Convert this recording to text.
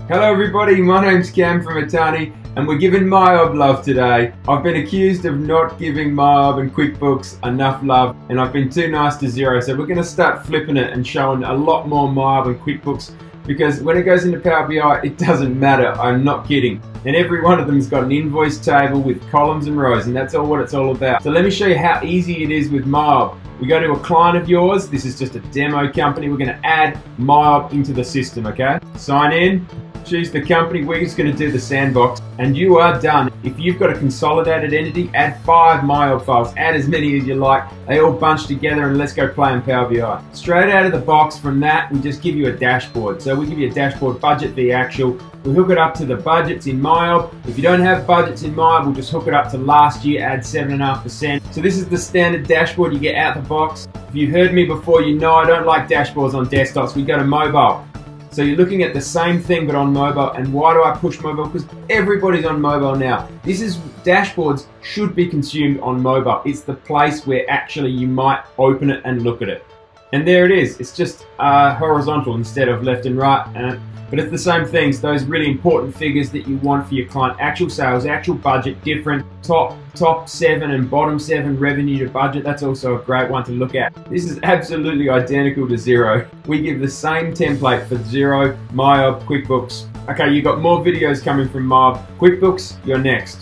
Hello everybody, my name's Cam from Atani and we're giving MYOB love today. I've been accused of not giving MYOB and QuickBooks enough love and I've been too nice to Xero, so we're going to start flipping it and showing a lot more MYOB and QuickBooks, because when it goes into Power BI it doesn't matter, I'm not kidding. And every one of them has got an invoice table with columns and rows, and that's all what it's all about. So let me show you how easy it is with MYOB. We go to a client of yours, this is just a demo company, we're going to add MYOB into the system, okay? Sign in. Choose the company, we're just going to do the sandbox, and you are done. If you've got a consolidated entity, add 5 MYOB files, add as many as you like. They all bunch together and let's go play in Power BI. Straight out of the box from that, we just give you a dashboard. So we give you a dashboard, budget the actual. We hook it up to the budgets in MYOB. If you don't have budgets in MYOB, we'll just hook it up to last year, add 7.5%. So this is the standard dashboard you get out the box. If you've heard me before, you know I don't like dashboards on desktops. We go to mobile. So you're looking at the same thing but on mobile. And why do I push mobile? Because everybody's on mobile now. Dashboards should be consumed on mobile. It's the place where actually you might open it and look at it. And there it is. It's just horizontal instead of left and right. But it's the same things, those really important figures that you want for your client. Actual sales, actual budget, different, top 7 and bottom 7 revenue to budget. That's also a great one to look at. This is absolutely identical to Xero. We give the same template for Xero, MYOB, QuickBooks. Okay, you've got more videos coming from MYOB. QuickBooks, you're next.